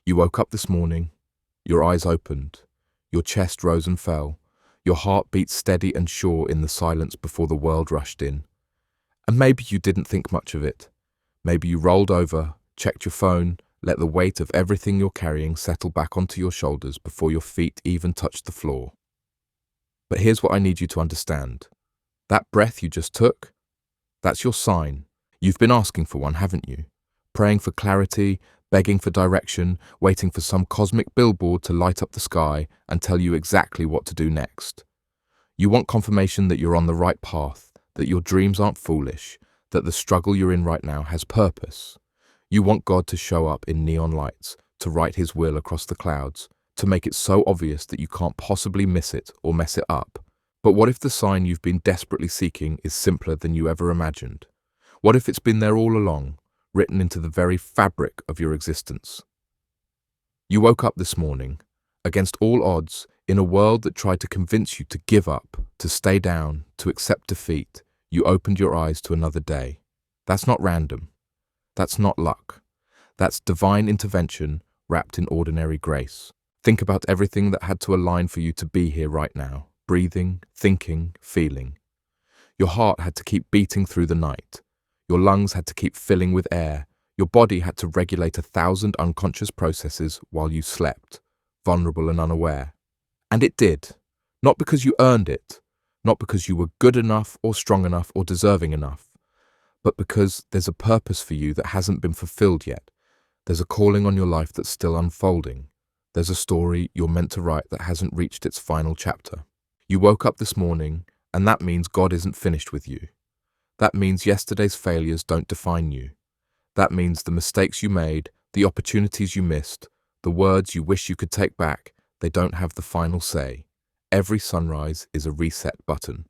You woke up this morning, your eyes opened, your chest rose and fell, your heart beat steady and sure in the silence before the world rushed in. And maybe you didn't think much of it. Maybe you rolled over, checked your phone, let the weight of everything you're carrying settle back onto your shoulders before your feet even touched the floor. But here's what I need you to understand. That breath you just took, that's your sign. You've been asking for one, haven't you? Praying for clarity, begging for direction, waiting for some cosmic billboard to light up the sky and tell you exactly what to do next. You want confirmation that you're on the right path, that your dreams aren't foolish, that the struggle you're in right now has purpose. You want God to show up in neon lights, to write his will across the clouds, to make it so obvious that you can't possibly miss it or mess it up. But what if the sign you've been desperately seeking is simpler than you ever imagined? What if it's been there all along, written into the very fabric of your existence? You woke up this morning, against all odds, in a world that tried to convince you to give up, to stay down, to accept defeat. You opened your eyes to another day. That's not random. That's not luck. That's divine intervention wrapped in ordinary grace. Think about everything that had to align for you to be here right now, breathing, thinking, feeling. Your heart had to keep beating through the night. Your lungs had to keep filling with air. Your body had to regulate 1,000 unconscious processes while you slept, vulnerable and unaware. And it did. Not because you earned it, not because you were good enough or strong enough or deserving enough, but because there's a purpose for you that hasn't been fulfilled yet. There's a calling on your life that's still unfolding. There's a story you're meant to write that hasn't reached its final chapter. You woke up this morning, and that means God isn't finished with you. That means yesterday's failures don't define you. That means the mistakes you made, the opportunities you missed, the words you wish you could take back, they don't have the final say. Every sunrise is a reset button.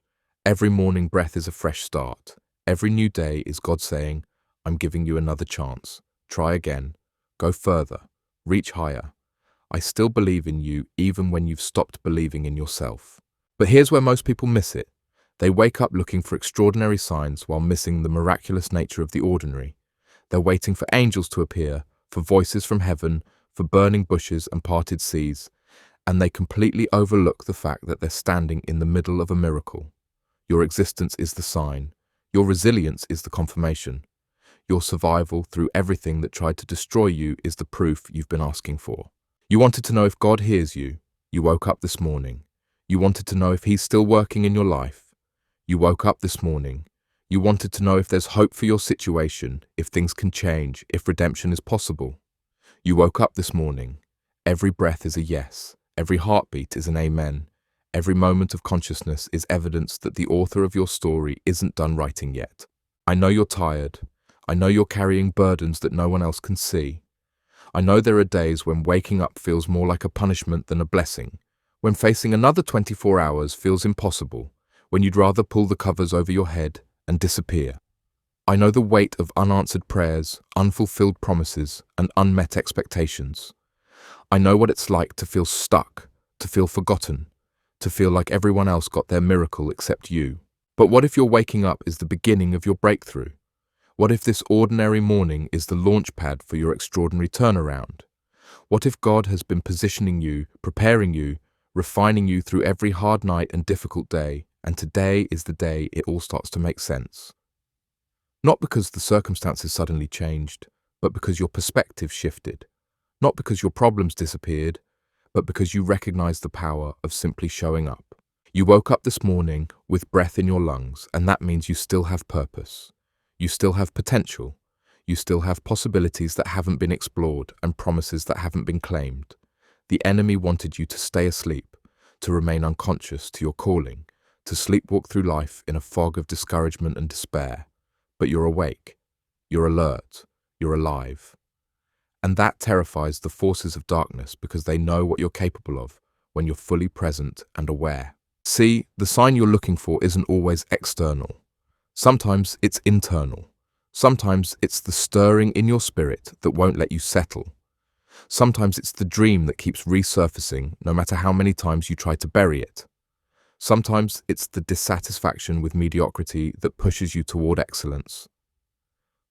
Every morning breath is a fresh start. Every new day is God saying, I'm giving you another chance. Try again. Go further. Reach higher. I still believe in you even when you've stopped believing in yourself. But here's where most people miss it. They wake up looking for extraordinary signs while missing the miraculous nature of the ordinary. They're waiting for angels to appear, for voices from heaven, for burning bushes and parted seas, and they completely overlook the fact that they're standing in the middle of a miracle. Your existence is the sign. Your resilience is the confirmation. Your survival through everything that tried to destroy you is the proof you've been asking for. You wanted to know if God hears you. You woke up this morning. You wanted to know if he's still working in your life. You woke up this morning. You wanted to know if there's hope for your situation, if things can change, if redemption is possible. You woke up this morning. Every breath is a yes. Every heartbeat is an amen. Every moment of consciousness is evidence that the author of your story isn't done writing yet. I know you're tired. I know you're carrying burdens that no one else can see. I know there are days when waking up feels more like a punishment than a blessing, when facing another 24 hours feels impossible, when you'd rather pull the covers over your head and disappear. I know the weight of unanswered prayers, unfulfilled promises, and unmet expectations. I know what it's like to feel stuck, to feel forgotten, to feel like everyone else got their miracle except you. But what if your waking up is the beginning of your breakthrough? What if this ordinary morning is the launch pad for your extraordinary turnaround? What if God has been positioning you, preparing you, refining you through every hard night and difficult day, and today is the day it all starts to make sense? Not because the circumstances suddenly changed, but because your perspective shifted. Not because your problems disappeared, but because you recognized the power of simply showing up. You woke up this morning with breath in your lungs, and that means you still have purpose. You still have potential. You still have possibilities that haven't been explored and promises that haven't been claimed. The enemy wanted you to stay asleep, to remain unconscious to your calling, to sleepwalk through life in a fog of discouragement and despair. But you're awake, you're alert, you're alive. And that terrifies the forces of darkness because they know what you're capable of when you're fully present and aware. See, the sign you're looking for isn't always external. Sometimes it's internal. Sometimes it's the stirring in your spirit that won't let you settle. Sometimes it's the dream that keeps resurfacing no matter how many times you try to bury it. Sometimes it's the dissatisfaction with mediocrity that pushes you toward excellence.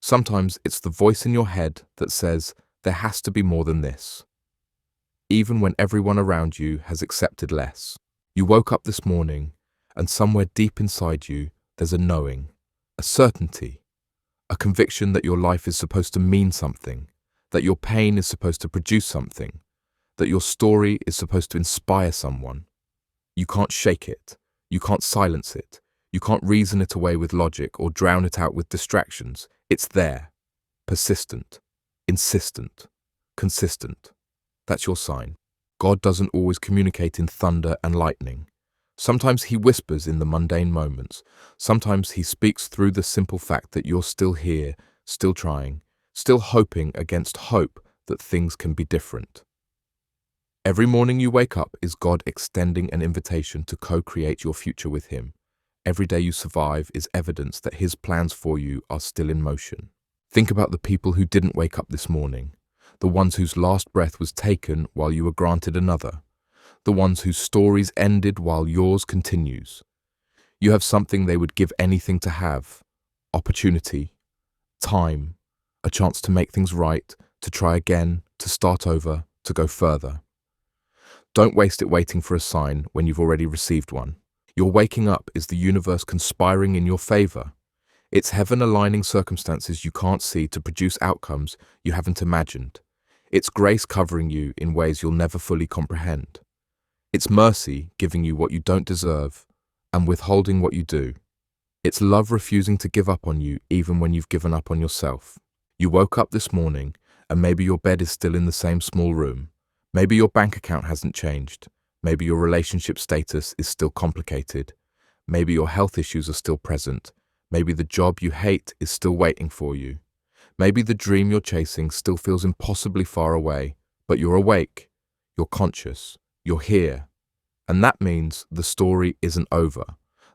Sometimes it's the voice in your head that says, there has to be more than this. even when everyone around you has accepted less. You woke up this morning, and somewhere deep inside you, there's a knowing, a certainty, a conviction that your life is supposed to mean something, that your pain is supposed to produce something, that your story is supposed to inspire someone. You can't shake it. You can't silence it. You can't reason it away with logic or drown it out with distractions. It's there. Persistent. Insistent. Consistent. That's your sign. God doesn't always communicate in thunder and lightning. Sometimes he whispers in the mundane moments. Sometimes he speaks through the simple fact that you're still here, still trying, still hoping against hope that things can be different. Every morning you wake up is God extending an invitation to co-create your future with him. Every day you survive is evidence that his plans for you are still in motion. Think about the people who didn't wake up this morning, the ones whose last breath was taken while you were granted another, the ones whose stories ended while yours continues. You have something they would give anything to have: opportunity, time, a chance to make things right, to try again, to start over, to go further. Don't waste it waiting for a sign when you've already received one. Your waking up is the universe conspiring in your favor. It's heaven aligning circumstances you can't see to produce outcomes you haven't imagined. It's grace covering you in ways you'll never fully comprehend. It's mercy giving you what you don't deserve and withholding what you do. It's love refusing to give up on you even when you've given up on yourself. You woke up this morning and maybe your bed is still in the same small room. Maybe your bank account hasn't changed. Maybe your relationship status is still complicated. Maybe your health issues are still present. Maybe the job you hate is still waiting for you. Maybe the dream you're chasing still feels impossibly far away, but you're awake, you're conscious, you're here. And that means the story isn't over.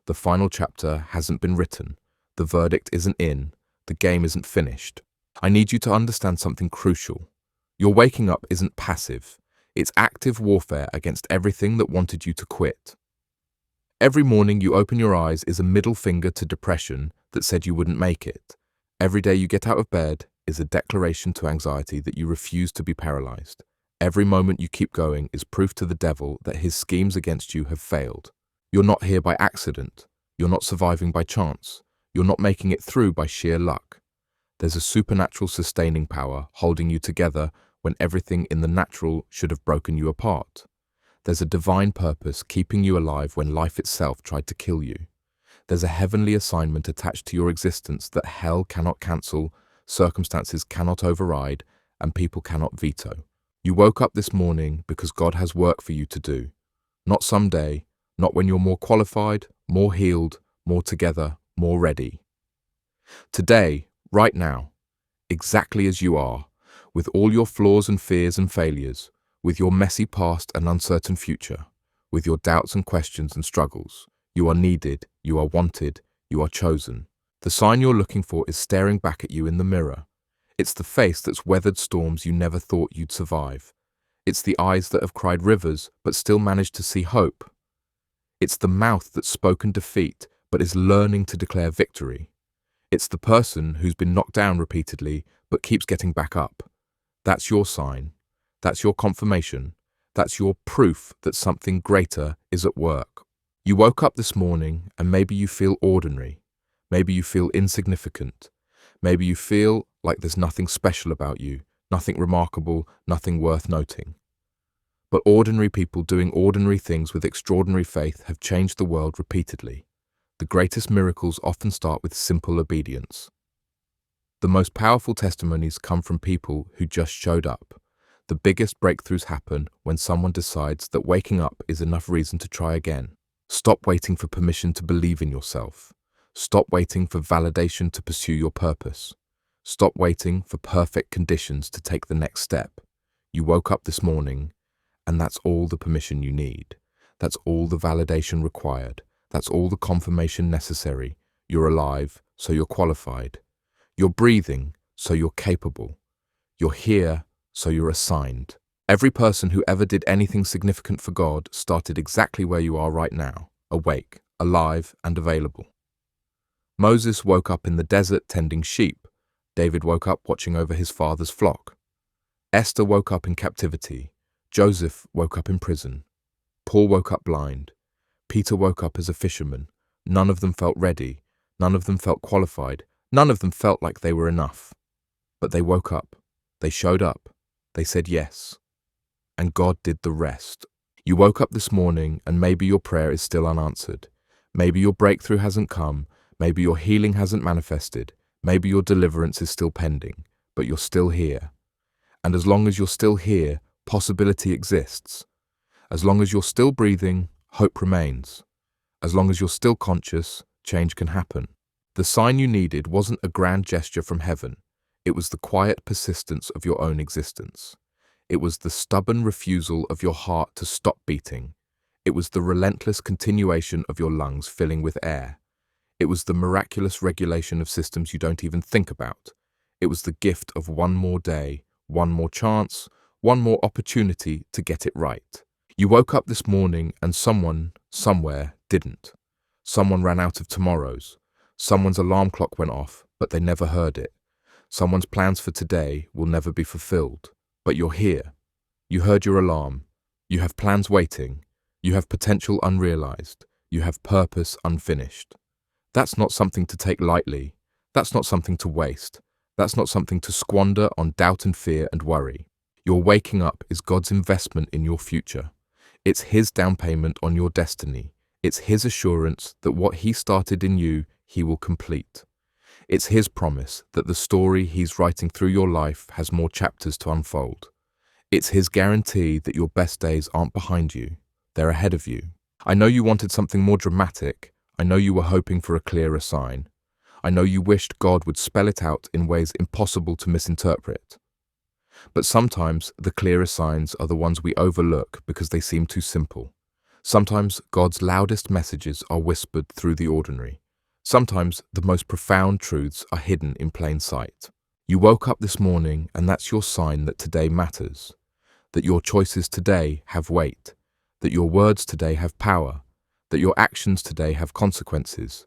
The final chapter hasn't been written. The verdict isn't in. The game isn't finished. I need you to understand something crucial. Your waking up isn't passive. It's active warfare against everything that wanted you to quit. Every morning you open your eyes is a middle finger to depression that said you wouldn't make it. Every day you get out of bed is a declaration to anxiety that you refuse to be paralyzed. Every moment you keep going is proof to the devil that his schemes against you have failed. You're not here by accident. You're not surviving by chance. You're not making it through by sheer luck. There's a supernatural sustaining power holding you together when everything in the natural should have broken you apart. There's a divine purpose keeping you alive when life itself tried to kill you. There's a heavenly assignment attached to your existence that hell cannot cancel, circumstances cannot override, and people cannot veto. You woke up this morning because God has work for you to do. Not someday, not when you're more qualified, more healed, more together, more ready. Today, right now, exactly as you are, with all your flaws and fears and failures, with your messy past and uncertain future, with your doubts and questions and struggles, you are needed, you are wanted, you are chosen. The sign you're looking for is staring back at you in the mirror. It's the face that's weathered storms you never thought you'd survive. It's the eyes that have cried rivers but still managed to see hope. It's the mouth that's spoken defeat but is learning to declare victory. It's the person who's been knocked down repeatedly but keeps getting back up. That's your sign. That's your confirmation. That's your proof that something greater is at work. You woke up this morning and maybe you feel ordinary. Maybe you feel insignificant. Maybe you feel like there's nothing special about you, nothing remarkable, nothing worth noting. But ordinary people doing ordinary things with extraordinary faith have changed the world repeatedly. The greatest miracles often start with simple obedience. The most powerful testimonies come from people who just showed up. The biggest breakthroughs happen when someone decides that waking up is enough reason to try again. Stop waiting for permission to believe in yourself. Stop waiting for validation to pursue your purpose. Stop waiting for perfect conditions to take the next step. You woke up this morning, and that's all the permission you need. That's all the validation required. That's all the confirmation necessary. You're alive, so you're qualified. You're breathing, so you're capable. You're here, so you're assigned. Every person who ever did anything significant for God started exactly where you are right now, awake, alive, and available. Moses woke up in the desert tending sheep. David woke up watching over his father's flock. Esther woke up in captivity. Joseph woke up in prison. Paul woke up blind. Peter woke up as a fisherman. None of them felt ready. None of them felt qualified. None of them felt like they were enough. But they woke up. They showed up. They said yes. And God did the rest. You woke up this morning and maybe your prayer is still unanswered. Maybe your breakthrough hasn't come. Maybe your healing hasn't manifested. Maybe your deliverance is still pending. But you're still here. And as long as you're still here, possibility exists. As long as you're still breathing, hope remains. As long as you're still conscious, change can happen. The sign you needed wasn't a grand gesture from heaven. It was the quiet persistence of your own existence. It was the stubborn refusal of your heart to stop beating. It was the relentless continuation of your lungs filling with air. It was the miraculous regulation of systems you don't even think about. It was the gift of one more day, one more chance, one more opportunity to get it right. You woke up this morning and someone, somewhere, didn't. Someone ran out of tomorrows. Someone's alarm clock went off, but they never heard it. Someone's plans for today will never be fulfilled. But you're here. You heard your alarm. You have plans waiting. You have potential unrealized. You have purpose unfinished. That's not something to take lightly. That's not something to waste. That's not something to squander on doubt and fear and worry. Your waking up is God's investment in your future. It's His down payment on your destiny. It's His assurance that what He started in you, He will complete. It's His promise that the story He's writing through your life has more chapters to unfold. It's His guarantee that your best days aren't behind you, they're ahead of you. I know you wanted something more dramatic. I know you were hoping for a clearer sign. I know you wished God would spell it out in ways impossible to misinterpret. But sometimes the clearer signs are the ones we overlook because they seem too simple. Sometimes God's loudest messages are whispered through the ordinary. Sometimes the most profound truths are hidden in plain sight. You woke up this morning and that's your sign that today matters, that your choices today have weight, that your words today have power, that your actions today have consequences,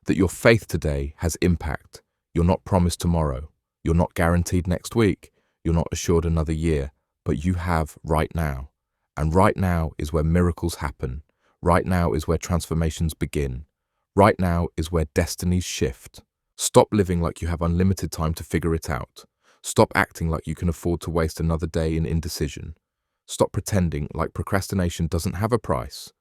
that your faith today has impact. You're not promised tomorrow. You're not guaranteed next week. You're not assured another year, but you have right now. And right now is where miracles happen. Right now is where transformations begin. Right now is where destinies shift. Stop living like you have unlimited time to figure it out. Stop acting like you can afford to waste another day in indecision. Stop pretending like procrastination doesn't have a price.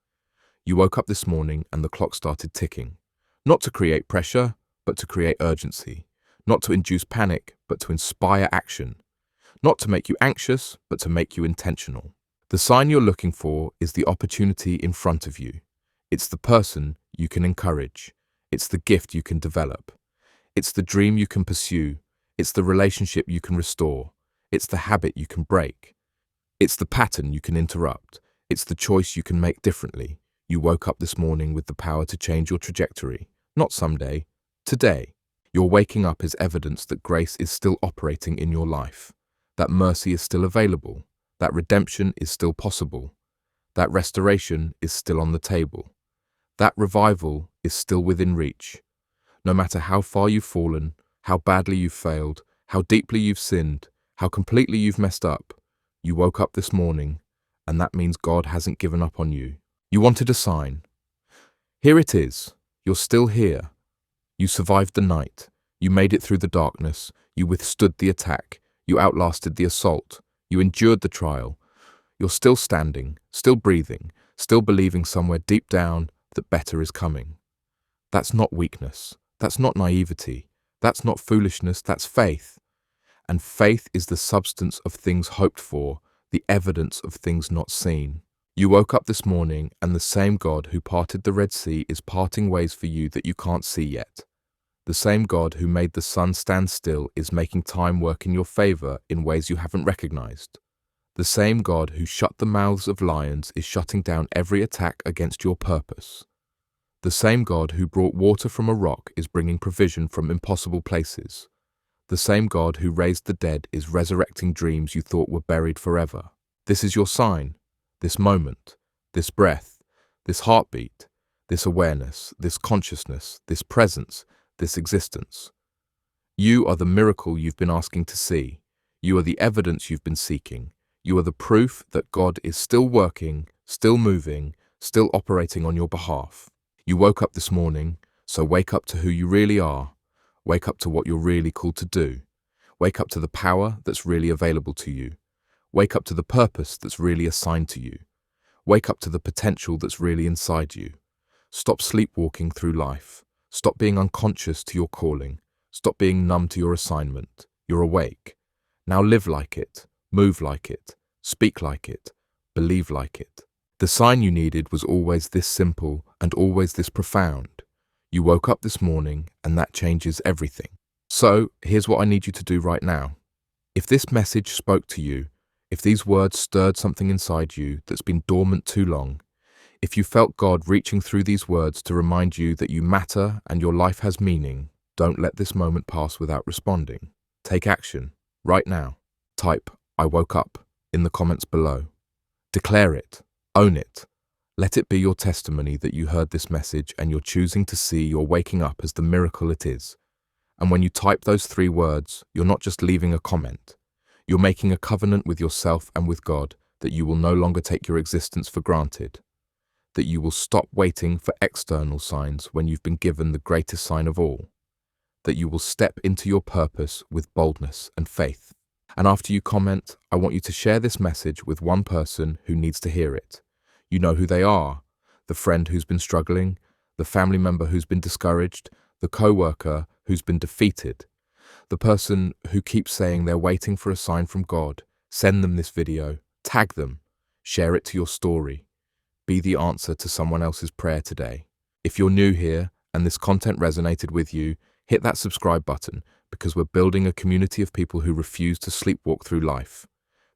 You woke up this morning and the clock started ticking. Not to create pressure, but to create urgency. Not to induce panic, but to inspire action. Not to make you anxious, but to make you intentional. The sign you're looking for is the opportunity in front of you. It's the person you can encourage. It's the gift you can develop. It's the dream you can pursue. It's the relationship you can restore. It's the habit you can break. It's the pattern you can interrupt. It's the choice you can make differently. You woke up this morning with the power to change your trajectory. Not someday, today. Your waking up is evidence that grace is still operating in your life, that mercy is still available, that redemption is still possible, that restoration is still on the table, that revival is still within reach. No matter how far you've fallen, how badly you've failed, how deeply you've sinned, how completely you've messed up, you woke up this morning, and that means God hasn't given up on you. You wanted a sign. Here it is. You're still here. You survived the night. You made it through the darkness. You withstood the attack. You outlasted the assault. You endured the trial. You're still standing, still breathing, still believing somewhere deep down that better is coming. That's not weakness. That's not naivety. That's not foolishness. That's faith. And faith is the substance of things hoped for, the evidence of things not seen. You woke up this morning and the same God who parted the Red Sea is parting ways for you that you can't see yet. The same God who made the sun stand still is making time work in your favor in ways you haven't recognized. The same God who shut the mouths of lions is shutting down every attack against your purpose. The same God who brought water from a rock is bringing provision from impossible places. The same God who raised the dead is resurrecting dreams you thought were buried forever. This is your sign, this moment, this breath, this heartbeat, this awareness, this consciousness, this presence, this existence. You are the miracle you've been asking to see. You are the evidence you've been seeking. You are the proof that God is still working, still moving, still operating on your behalf. You woke up this morning, so wake up to who you really are. Wake up to what you're really called to do. Wake up to the power that's really available to you. Wake up to the purpose that's really assigned to you. Wake up to the potential that's really inside you. Stop sleepwalking through life. Stop being unconscious to your calling. Stop being numb to your assignment. You're awake. Now live like it, move like it, speak like it, believe like it. The sign you needed was always this simple and always this profound. You woke up this morning and that changes everything. So here's what I need you to do right now. If this message spoke to you, if these words stirred something inside you that's been dormant too long, if you felt God reaching through these words to remind you that you matter and your life has meaning, don't let this moment pass without responding. Take action, right now. Type, "I woke up," in the comments below. Declare it, own it. Let it be your testimony that you heard this message and you're choosing to see your waking up as the miracle it is. And when you type those 3 words, you're not just leaving a comment. You're making a covenant with yourself and with God that you will no longer take your existence for granted. That you will stop waiting for external signs when you've been given the greatest sign of all. That you will step into your purpose with boldness and faith. And after you comment, I want you to share this message with one person who needs to hear it. You know who they are: the friend who's been struggling, the family member who's been discouraged, the co-worker who's been defeated, the person who keeps saying they're waiting for a sign from God. Send them this video, tag them, share it to your story. Be the answer to someone else's prayer today. If you're new here and this content resonated with you, hit that subscribe button, because we're building a community of people who refuse to sleepwalk through life.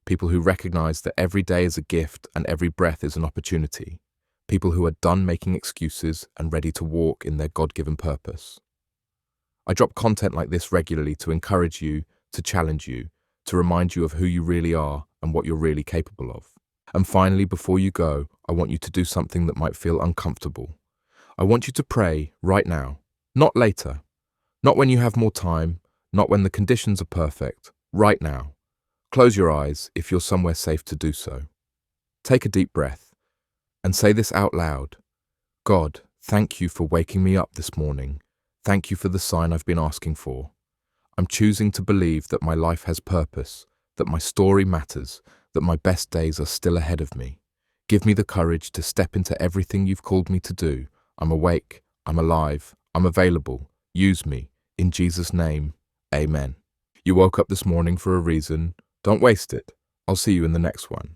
People who recognize that every day is a gift and every breath is an opportunity. People who are done making excuses and ready to walk in their God-given purpose. I drop content like this regularly to encourage you, to challenge you, to remind you of who you really are and what you're really capable of. And finally, before you go, I want you to do something that might feel uncomfortable. I want you to pray right now, not later, not when you have more time, not when the conditions are perfect, right now. Close your eyes if you're somewhere safe to do so. Take a deep breath and say this out loud. God, thank you for waking me up this morning. Thank you for the sign I've been asking for. I'm choosing to believe that my life has purpose, that my story matters, that my best days are still ahead of me. Give me the courage to step into everything you've called me to do. I'm awake, I'm alive, I'm available. Use me. In Jesus' name, amen. You woke up this morning for a reason. Don't waste it. I'll see you in the next one.